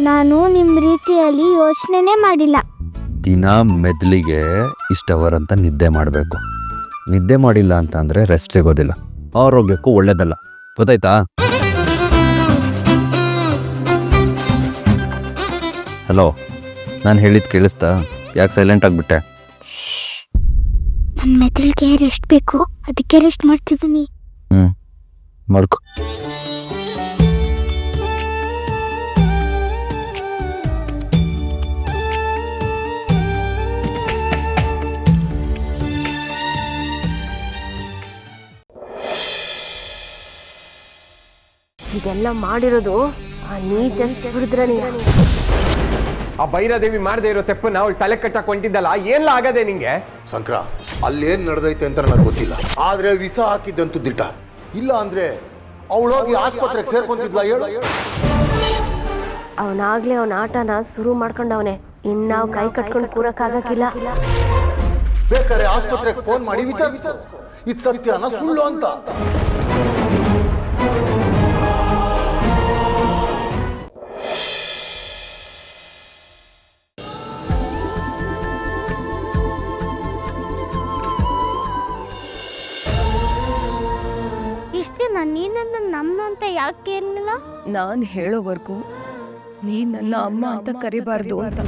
ನಾನು ನಿಮ್ಮ ರೀತಿಯಲ್ಲಿ ಯೋಚನೆ ಮಾಡಿಲ್ಲ. ದಿನ ಮೆದುಳಿಗೆ ಇಷ್ಟು ಅವರ್ ಅಂತ ನಿದ್ದೆ ಮಾಡಬೇಕು. ನಿದ್ದೆ ಮಾಡಿಲ್ಲ ಅಂತ ಅಂದರೆ ರೆಸ್ಟ್ ಸಿಗೋದಿಲ್ಲ, ಆರೋಗ್ಯಕ್ಕೂ ಒಳ್ಳೇದಲ್ಲ. ಗೊತ್ತಾಯ್ತಾ? ಹಲೋ, ನಾನು ಹೇಳಿದ್ದು ಕೇಳಿಸ್ತಾ? ಯಾಕೆ ಸೈಲೆಂಟ್ ಆಗಿಬಿಟ್ಟೆ? ನನ್ನ ಮೆದುಳಿಗೆ ರೆಸ್ಟ್ ಬೇಕು, ಅದಕ್ಕೆ ರೆಸ್ಟ್ ಮಾಡ್ತಿದ್ದೀನಿ. ಮಲ್ಕೊ. ಇದೆಲ್ಲ ಮಾಡಿರೋದು ಆ ನೀಚ ಶಿವರುದ್ರನಿಯ. ಆ ಭೈರಾದೇವಿ ಮಾಡದೇ ಇರೋ ತೆಪ್ಪನ್ನ ಅವಳು ತಲೆ ಕಟ್ಟಕ್ಕೆ ಹೊಂಟಿದ್ದಲ್ಲ, ಏನ್ಲ ಆಗದೆ ನಿಂಗೆ? ಶಂಕರ, ಅಲ್ಲೇನ್ ನಡೆದೈತೆ ಅಂತ ನನಗೆ ಗೊತ್ತಿಲ್ಲ, ಆದ್ರೆ ವಿಷ ಹಾಕಿದ್ದಂತೂ ದಿಟ್ಟ. ಇಲ್ಲ ಅಂದ್ರೆ ಅವಳೋಗಿ ಆಸ್ಪತ್ರೆಗೆ ಸೇರ್ಕೊಂತಿದ್ಲ. ಹೇಳು. ಅವನಾಗ್ಲೇ ಅವನ ಆಟನ ಶುರು ಮಾಡ್ಕೊಂಡವನೆ. ಇನ್ನಾವ್ ಕೈ ಕಟ್ಕೊಂಡು ಕೂರಕ್ಕಾಗಕ್ಕಿಲ್ಲ. ಬೇಕಾದ್ರೆ ಆಸ್ಪತ್ರೆಗೆ ಫೋನ್ ಮಾಡಿ ವಿಚಾರಿಸ್ತು, ಇದು ಸತ್ಯನ ಸುಳ್ಳು ಅಂತ. ಇಷ್ಟು ನೀನನ್ನು ನಮ್ಮ ಅಂತ ಯಾಕೆ ಇರಲಿಲ್ಲ? ನಾನು ಹೇಳೋವರೆಗೂ ನೀನ್ ನನ್ನ ಅಮ್ಮ ಅಂತ ಕರಿಬಾರ್ದು ಅಂತ.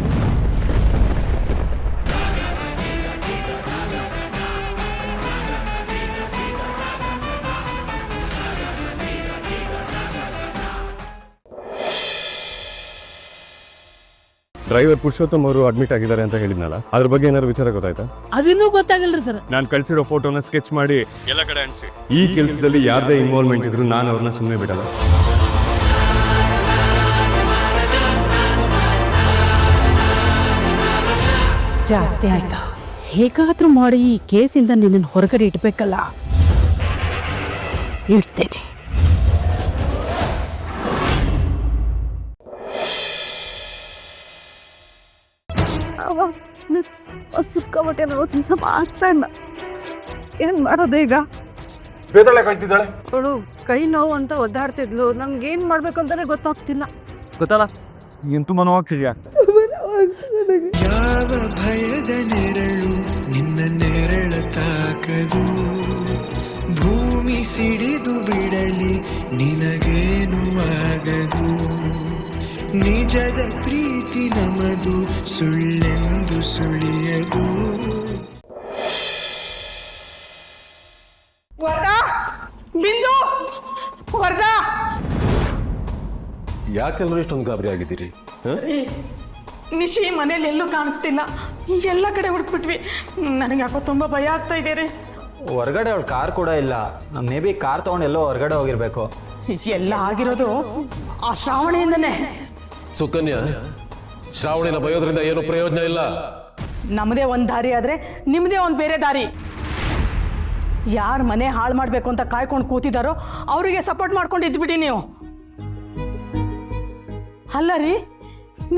ಡ್ರೈವರ್ ಪುರುಷೋತ್ತಮ್ ಅವರು ಅಡ್ಮಿಟ್ ಆಗಿದ್ದಾರೆ ಅಂತ ಹೇಳಿದ್ನಲ್ಲ, ಅದ್ರ ಬಗ್ಗೆ ಏನಾದ್ರು ವಿಚಾರ ಗೊತ್ತಾಯ್ತಾ? ಅದಿನ್ನೂ ಗೊತ್ತಾಗಲ್ರಿ ಸರ್. ನಾನು ಕಳ್ಸಿರೋ ಫೋಟೋನ ಸ್ಕೆಚ್ ಮಾಡಿ ಎಲ್ಲ ಕಡೆ ಅನ್ಸಿ. ಈ ಕೆಲಸದಲ್ಲಿ ಯಾರ್ದೇ ಇನ್ವಾಲ್ವ್ಮೆಂಟ್ ಇದ್ರು ನಾನು ಅವ್ರನ್ನ ಸುಮ್ಮನೆ ಬಿಡಲ್ಲ. ಜಾಸ್ತಿ ಆಯ್ತಾ? ಹೇಗಾದ್ರೂ ಮಾಡಿ ಈ ಕೇಸಿಂದ ನಿನ್ನನ್ನು ಹೊರಗಡೆ ಇಡ್ಬೇಕಲ್ಲ. ಇಡ್ತೇನೆ. ಸಿಕ್ಕಾಪಟ್ಟೆ ನೋವು ಸ್ವಲ್ಪ ಆಗ್ತಾ ಇಲ್ಲ. ಏನ್ ಮಾಡೋದು ಈಗ? ಬೇದಳೆ ಕಳ್ತಿದ್ದಾಳೆ. ಅವಳು ಕೈ ನೋವು ಅಂತ ಒದ್ದಾಡ್ತಿದ್ಲು. ನಮ್ಗೇನ್ ಮಾಡ್ಬೇಕು ಅಂತಾನೆ ಗೊತ್ತಾಗ್ತಿಲ್ಲ. ಗೊತ್ತಲ್ಲ, ನೀನು ತುಂಬಾ ನೋವಾಗ್ತಿದ್ಯಾ? ಯಾವ ಭಯದ ನೆರಳು ನಿನ್ನ ನೆರಳ ತಾಕದು, ಭೂಮಿ ಸಿಡಿದು ಬಿಡಲಿ ನಿನಗೇನು ಆಗದು, ನಿಜದ ಪ್ರೀತಿ ನಮದು ಸುಳ್ಳೆಂದು ಸುಳಿಯದು. ಬಿಂದು, ವರ್ಧಾ, ಯಾಕೆಲ್ಲರೂ ಇಷ್ಟೊಂದು ಗಾಬರಿ ಆಗಿದ್ದೀರಿ? ನಿಶಿ ಮನೇಲಿ ಎಲ್ಲೂ ಕಾಣಿಸ್ತಿಲ್ಲ. ಎಲ್ಲ ಕಡೆ ಹುಡುಕ್ಬಿಟ್ವಿ. ನನಗೆ ಯಾಕೋ ತುಂಬ ಭಯ ಆಗ್ತಾ ಇದೆ ರೀ. ಹೊರಗಡೆ ಅವಳು ಕಾರ್ ಕೂಡ ಇಲ್ಲ. ಮೇ ಬಿ ಕಾರ್ ತೊಗೊಂಡು ಎಲ್ಲೋ ಹೊರಗಡೆ ಹೋಗಿರ್ಬೇಕು. ಎಲ್ಲ ಆಗಿರೋದು ಆ ಶ್ರಾವಣಿಯಿಂದನೇ. ಸುಕನ್ಯಾ, ಶ್ರಾವಣಿನ ಬಯೋದ್ರಿಂದ ಏನು ಪ್ರಯೋಜನ ಇಲ್ಲ. ನಮ್ಮದೇ ಒಂದು ದಾರಿ ಆದರೆ ನಿಮ್ಮದೇ ಒಂದು ಬೇರೆ ದಾರಿ. ಯಾರು ಮನೆ ಹಾಳು ಮಾಡಬೇಕು ಅಂತ ಕಾಯ್ಕೊಂಡು ಕೂತಿದ್ದಾರೋ ಅವರಿಗೆ ಸಪೋರ್ಟ್ ಮಾಡ್ಕೊಂಡು ಇದ್ಬಿಡಿ ನೀವು. ಅಲ್ಲ ರೀ,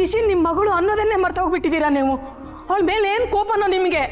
ನಿಶಿನ್ ನಿಮ್ಮ ಮಗಳು ಅನ್ನೋದನ್ನೇ ಮರ್ತೋಗ್ಬಿಟ್ಟಿದ್ದೀರಾ ನೀವು. ಅವಳ ಮೇಲೆ ಏನು ಕೋಪನೋ ನಿಮಗೆ?